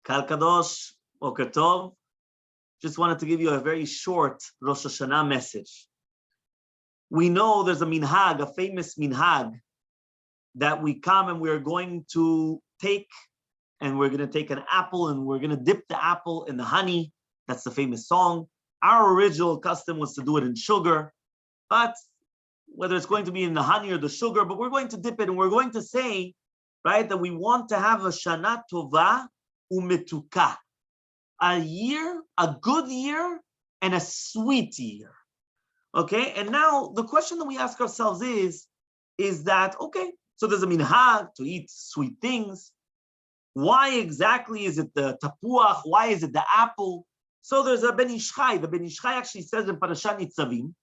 Kal Kadosh, Boker Tov. Just wanted to give you a very short Rosh Hashanah message. We know there's a minhag, a famous minhag, that we come and we're going to take an apple and we're going to dip the apple in the honey. That's the famous song. Our original custom was to do it in sugar, but whether it's going to be in the honey or the sugar, but we're going to dip it and we're going to say, right, that we want to have a Shana Tova umetuka, a year, a good year, and a sweet year. Okay, and now the question that we ask ourselves is that, okay, so there's a minhag to eat sweet things. Why exactly is it the tapuach? Why is it the apple? So there's a Ben Ish Chai. The Ben Ish Chai actually says in Parashat Nitzavim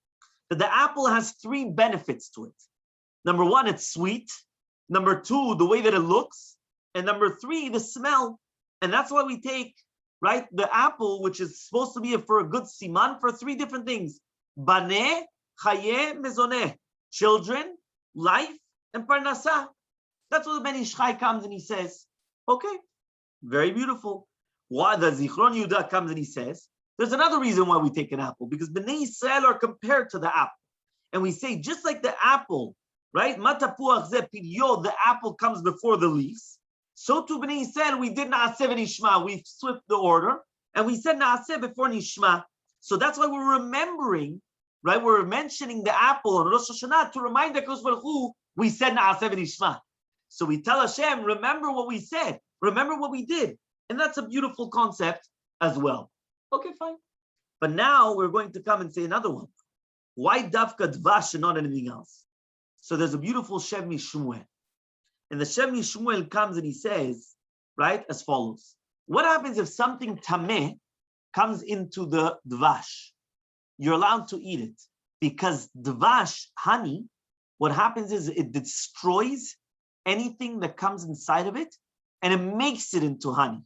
that the apple has three benefits to it. Number one, it's sweet. Number two, the way that it looks. And number three, the smell. And that's why we take, right, the apple, which is supposed to be for a good siman, for three different things. Baneh, Chaye, Mezoneh. Children, life, and Parnasa. That's what the Ben Ish Chai comes and he says, okay, very beautiful. Why the Zichron Yehuda comes and he says, there's another reason why we take an apple, because Bnei Yisrael are compared to the apple. And we say, just like the apple, right? Matapuach ze piryo, the apple comes before the leaves. So to Bnei Yisrael, we did Naaseh v'nishma. We swift the order, and we said Naaseh before Nishma. So that's why we're remembering, right? We're mentioning the apple on Rosh Hashanah to remind the HaKadosh Baruch Hu, we said Naaseh v'nishma. So we tell Hashem, remember what we said, remember what we did. And that's a beautiful concept as well. Okay, fine. But now we're going to come and say another one. Why Davka Dvash and not anything else? So there's a beautiful Shem Mishmuel. And the Shem Mishmuel comes and he says, right, as follows. What happens if something tameh comes into the Dvash? You're allowed to eat it. Because Dvash, honey, what happens is it destroys anything that comes inside of it and it makes it into honey.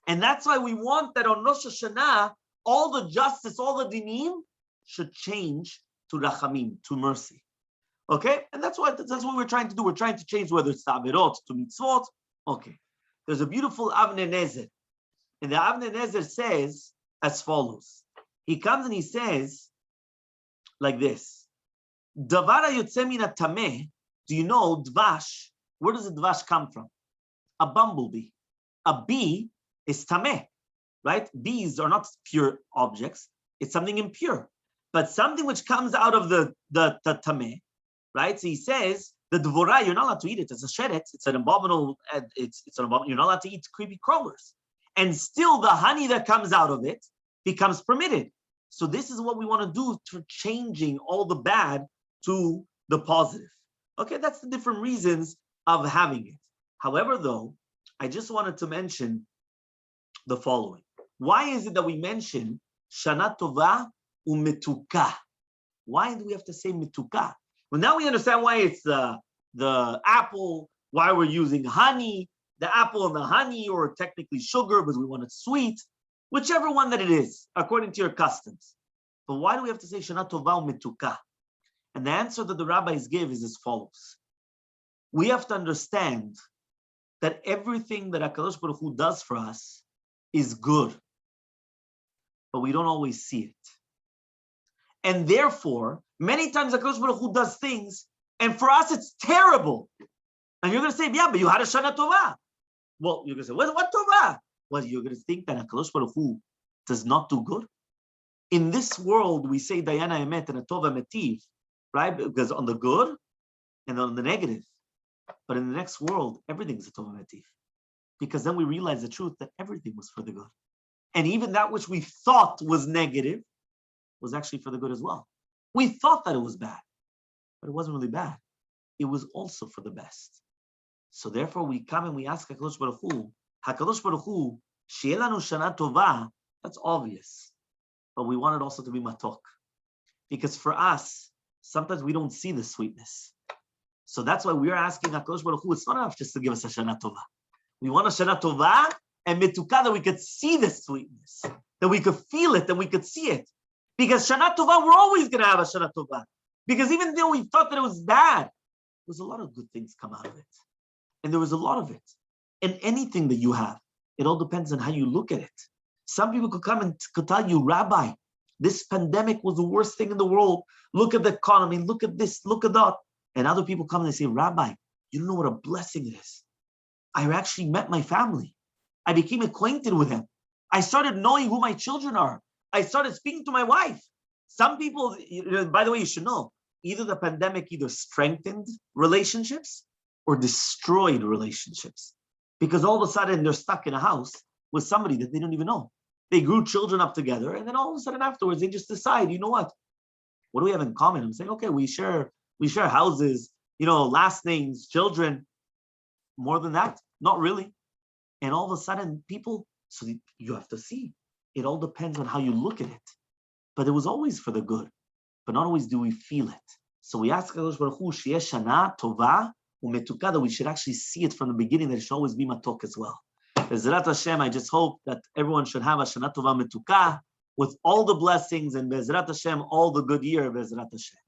And that's why we want that on Rosh Hashanah, all the justice, all the dinim should change to rachamim, to mercy. Okay? And that's what we're trying to do. We're trying to change whether it's to avirot, to mitzvot. Okay. There's a beautiful Avnei Nezer. And the Avnei Nezer says as follows. He comes and he says like this. Davar hayotze min hatameh, do you know dvash? Where does the dvash come from? A bumblebee. A bee is tameh, right? Bees are not pure objects. It's something impure. But something which comes out of the tameh, right? So he says, the dvorah, you're not allowed to eat it. It's a sheret. It's an abominable, it's an abominable. You're not allowed to eat creepy crawlers. And still the honey that comes out of it becomes permitted. So this is what we want to do to changing all the bad to the positive. Okay, that's the different reasons of having it. However, though, I just wanted to mention the following. Why is it that we mention Shana Tova umetuka? Why do we have to say metuka? Well, now we understand why it's the apple, why we're using honey, the apple and the honey, or technically sugar, because we want it sweet, whichever one that it is, according to your customs. But why do we have to say Shana Tova umetuka? And the answer that the rabbis give is as follows. We have to understand that everything that HaKadosh Baruch Hu does for us is good, but we don't always see it. And therefore, many times HaKadosh Baruch Hu does things, and for us it's terrible. And you're going to say, yeah, but you had a Shana Tova. Well, you're going to say, what Tova? Well, you're going to think that HaKadosh Baruch Hu does not do good. In this world, we say Dayana Emet and a Tova Metiv, right? Because on the good and on the negative. But in the next world, everything's a Tova Metiv. Because then we realize the truth that everything was for the good. And even that which we thought was negative was actually for the good as well. We thought that it was bad, but it wasn't really bad. It was also for the best. So therefore we come and we ask HaKadosh Baruch Hu, She'eh lanu Shana Tova, that's obvious. But we want it also to be matok. Because for us, sometimes we don't see the sweetness. So that's why we're asking HaKadosh Baruch Hu, it's not enough just to give us a Shana Tova. We want a Shana Tova and metuka, that we could see the sweetness, that we could feel it, that we could see it. Because Shana Tova, we're always going to have a Shana Tova. Because even though we thought that it was bad, there was a lot of good things come out of it. And there was a lot of it. And anything that you have, It all depends on how you look at it. Some people could come and could tell you, Rabbi, this pandemic was the worst thing in the world. Look at the economy, look at this, look at that. And other people come and they say, Rabbi, you don't know what a blessing it is. I actually met my family. I became acquainted with them. I started knowing who my children are. I started speaking to my wife. Some people, by the way, you should know, either the pandemic either strengthened relationships or destroyed relationships. Because all of a sudden they're stuck in a house with somebody that they don't even know. They grew children up together, and then all of a sudden afterwards, they just decide, you know what do we have in common? I'm saying, okay, we share houses, last names, children. More than that, not really. And all of a sudden, so you have to see. It all depends on how you look at it. But it was always for the good. But not always do we feel it. So we ask HaKadosh Baruch Hu, Sheyesh Shana Tova Umetuka, that we should actually see it from the beginning, that it should always be matok as well. Be'ezrat Hashem, I just hope that everyone should have a Shana Tova Metuka with all the blessings, and Be'ezrat Hashem, all the good year, Be'ezrat Hashem.